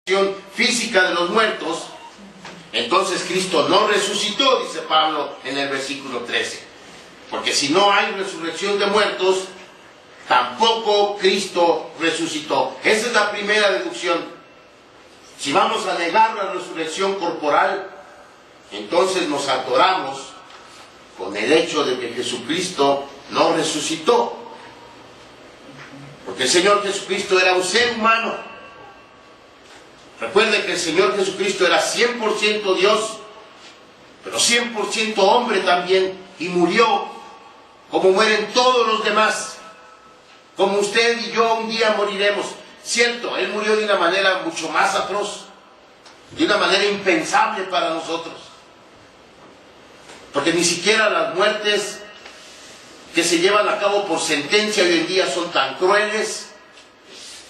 física de los muertos, entonces Cristo no resucitó, dice Pablo en el versículo 13. Porque si no hay resurrección de muertos, tampoco Cristo resucitó. Esa es la primera deducción. Si vamos a negar la resurrección corporal, entonces nos atoramos con el hecho de que Jesucristo no resucitó. Porque el Señor Jesucristo era un ser humano. Recuerden que el Señor Jesucristo era 100% Dios, pero 100% hombre también, y murió como mueren todos los demás, como usted y yo un día moriremos. Cierto, Él murió de una manera mucho más atroz, de una manera impensable para nosotros, porque ni siquiera las muertes que se llevan a cabo por sentencia hoy en día son tan crueles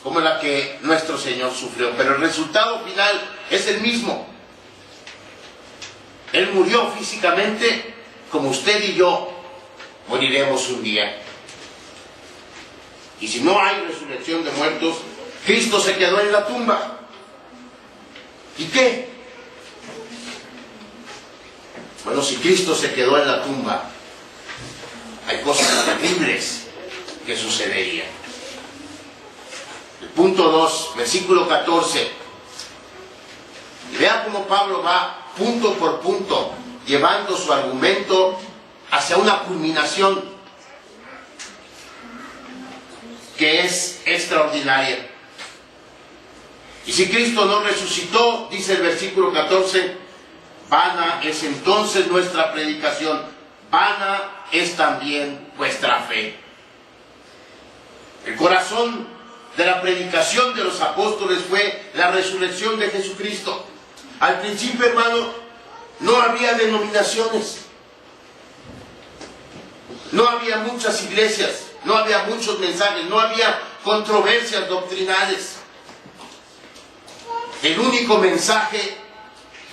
como la que nuestro Señor sufrió, pero el resultado final es el mismo. Él murió físicamente como usted y yo moriremos un día. Y si no hay resurrección de muertos, Cristo se quedó en la tumba. ¿Y qué? Bueno, si Cristo se quedó en la tumba, hay cosas terribles que sucederían. El punto 2, versículo 14. Vea cómo Pablo va punto por punto, llevando su argumento hacia una culminación que es extraordinaria. Y si Cristo no resucitó, dice el versículo 14, vana es entonces nuestra predicación, vana es también vuestra fe. El corazón de la predicación de los apóstoles fue la resurrección de Jesucristo. Al principio, hermano, no había denominaciones, no había muchas iglesias, no había muchos mensajes, no había controversias doctrinales. El único mensaje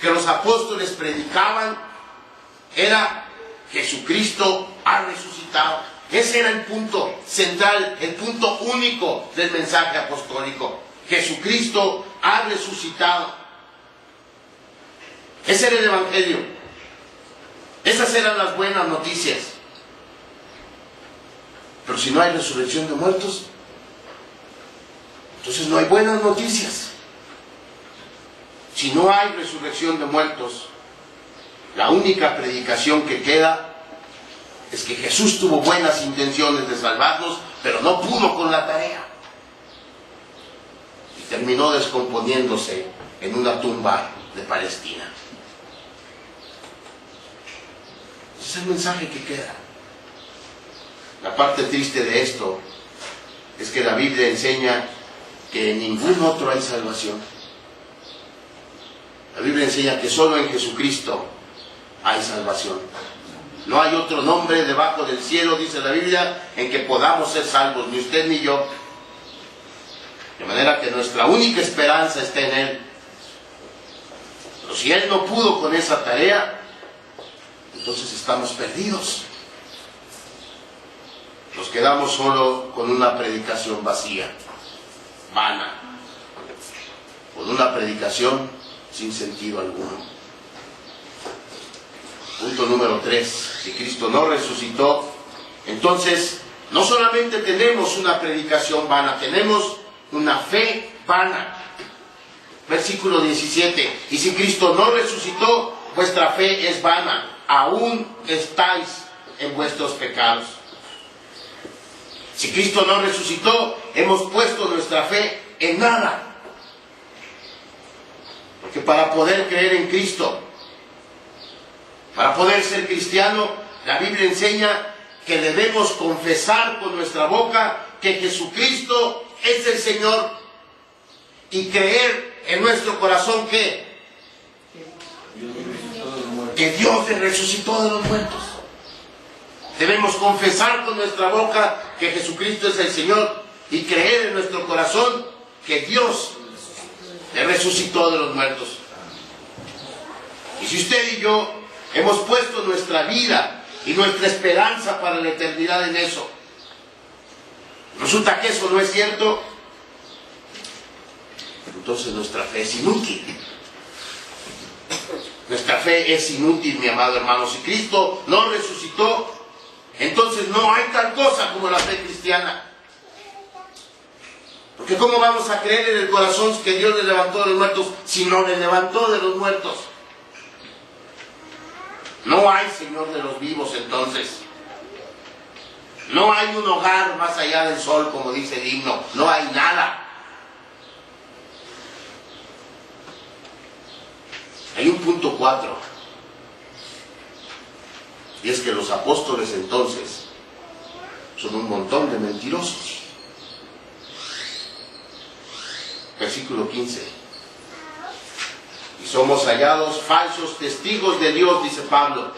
que los apóstoles predicaban era: Jesucristo ha resucitado. Ese era el punto central, el punto único del mensaje apostólico. Jesucristo ha resucitado. Ese era el evangelio. Esas eran las buenas noticias. Pero si no hay resurrección de muertos, entonces no hay buenas noticias. Si no hay resurrección de muertos, la única predicación que queda es que Jesús tuvo buenas intenciones de salvarnos, pero no pudo con la tarea. Y terminó descomponiéndose en una tumba de Palestina. Ese es el mensaje que queda. La parte triste de esto es que la Biblia enseña que en ningún otro hay salvación. La Biblia enseña que solo en Jesucristo hay salvación. No hay otro nombre debajo del cielo, dice la Biblia, en que podamos ser salvos, ni usted ni yo. De manera que nuestra única esperanza está en Él. Pero si Él no pudo con esa tarea, entonces estamos perdidos. Nos quedamos solo con una predicación vacía, vana, con una predicación sin sentido alguno. Punto número 3. Si Cristo no resucitó, entonces no solamente tenemos una predicación vana, tenemos una fe vana. Versículo 17. Y si Cristo no resucitó, vuestra fe es vana, aún estáis en vuestros pecados. Si Cristo no resucitó, hemos puesto nuestra fe en nada. Porque para poder creer en Cristo, para poder ser cristiano, la Biblia enseña que debemos confesar con nuestra boca que Jesucristo es el Señor y creer en nuestro corazón que Dios le resucitó de los muertos. Debemos confesar con nuestra boca que Jesucristo es el Señor y creer en nuestro corazón que Dios le resucitó de los muertos. Y si usted y yo hemos puesto nuestra vida y nuestra esperanza para la eternidad en eso, resulta que eso no es cierto, entonces nuestra fe es inútil. Nuestra fe es inútil, mi amado hermano. Si Cristo no resucitó, entonces no hay tal cosa como la fe cristiana. Porque ¿cómo vamos a creer en el corazón que Dios le levantó de los muertos si no le levantó de los muertos? No hay Señor de los vivos entonces. No hay un hogar más allá del sol, como dice el himno. No hay nada. Hay un punto 4. Y es que los apóstoles entonces son un montón de mentirosos. Versículo 15. Y somos hallados falsos testigos de Dios, dice Pablo,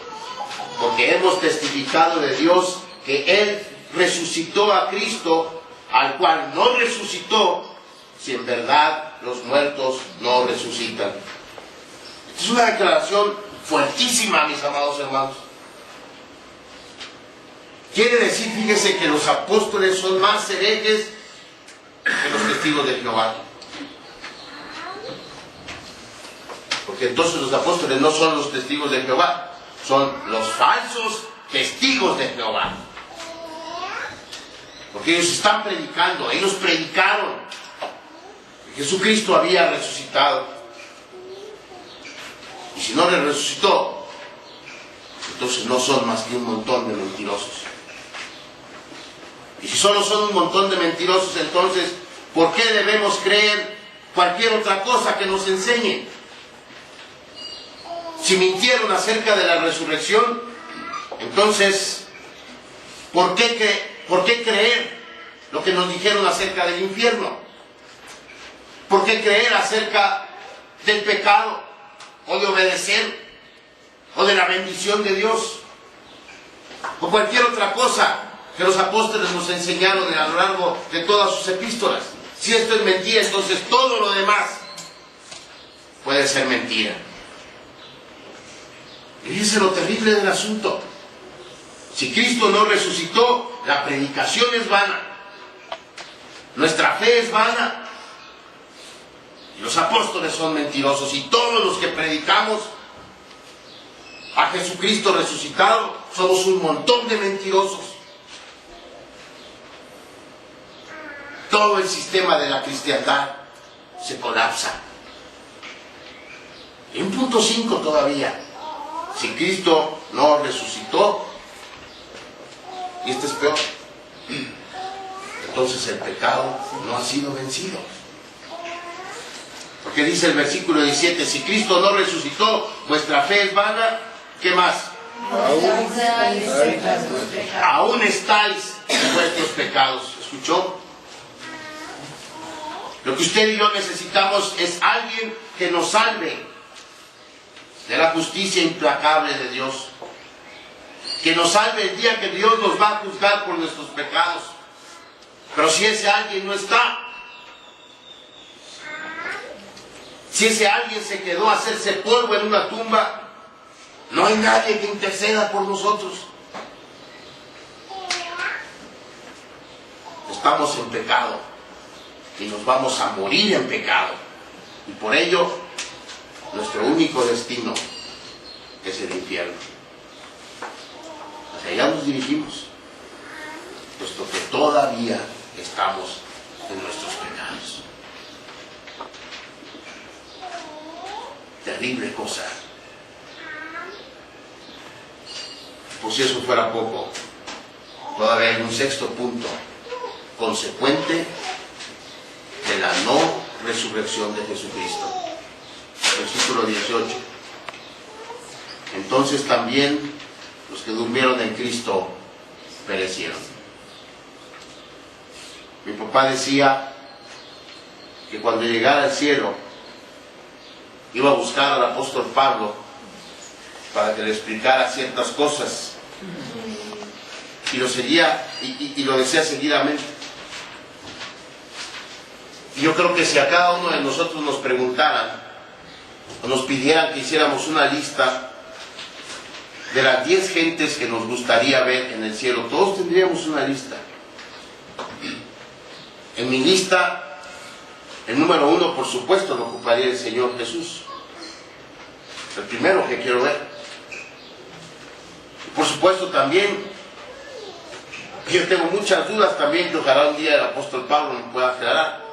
porque hemos testificado de Dios que Él resucitó a Cristo, al cual no resucitó, si en verdad los muertos no resucitan. Es una declaración fuertísima, mis amados hermanos. Quiere decir, fíjese, que los apóstoles son más herejes que los testigos de Jehová. Porque entonces los apóstoles no son los testigos de Jehová, son los falsos testigos de Jehová. Porque ellos están predicando, ellos predicaron que Jesucristo había resucitado. Y si no le resucitó, entonces no son más que un montón de mentirosos. Y si solo son un montón de mentirosos, entonces, ¿por qué debemos creer cualquier otra cosa que nos enseñen? Si mintieron acerca de la resurrección, entonces, ¿por qué creer lo que nos dijeron acerca del infierno? ¿Por qué creer acerca del pecado, o de obedecer, o de la bendición de Dios, o cualquier otra cosa que los apóstoles nos enseñaron a lo largo de todas sus epístolas? Si esto es mentira, entonces todo lo demás puede ser mentira. Y ese es lo terrible del asunto. Si Cristo no resucitó, la predicación es vana, nuestra fe es vana, y los apóstoles son mentirosos, y todos los que predicamos a Jesucristo resucitado somos un montón de mentirosos. Todo el sistema de la cristiandad se colapsa. En punto 5 todavía. Si Cristo no resucitó, y este es peor, entonces el pecado no ha sido vencido. Porque dice el versículo 17, si Cristo no resucitó, vuestra fe es vana. ¿Qué más? Aún estáis en vuestros pecados. ¿Escuchó? Lo que usted y yo necesitamos es alguien que nos salve de la justicia implacable de Dios, que nos salve el día que Dios nos va a juzgar por nuestros pecados. Pero si ese alguien no está, si ese alguien se quedó a hacerse polvo en una tumba, no hay nadie que interceda por nosotros. Estamos en pecado y nos vamos a morir en pecado, y por ello nuestro único destino es el infierno. Hacia allá nos dirigimos, puesto que todavía estamos en nuestros pecados. Terrible cosa. Por si eso fuera poco, todavía hay un sexto punto consecuente de la no resurrección de Jesucristo. Versículo 18. Entonces también los que durmieron en Cristo perecieron. Mi papá decía que cuando llegara al cielo iba a buscar al apóstol Pablo para que le explicara ciertas cosas, y lo seguía y lo decía seguidamente. Y yo creo que si a cada uno de nosotros nos preguntaran o nos pidieran que hiciéramos una lista de las 10 gentes que nos gustaría ver en el cielo, todos tendríamos una lista. En mi lista El número 1, por supuesto, lo ocuparía el Señor Jesús. El primero que quiero ver. Por supuesto también, yo tengo muchas dudas también que ojalá un día el apóstol Pablo me pueda aclarar.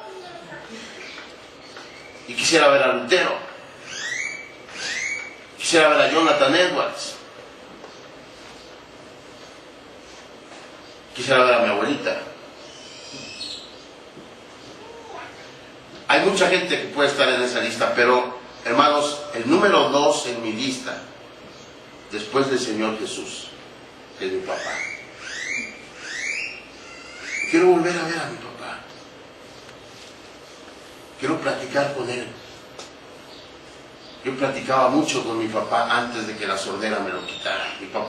Y quisiera ver a Lutero. Quisiera ver a Jonathan Edwards. Quisiera ver a mi abuelita. Hay mucha gente que puede estar en esa lista, pero hermanos, el número 2 en mi lista, después del Señor Jesús, es mi papá. Quiero volver a ver a mi papá. Quiero platicar con él. Yo platicaba mucho con mi papá antes de que la sordera me lo quitara. Mi papá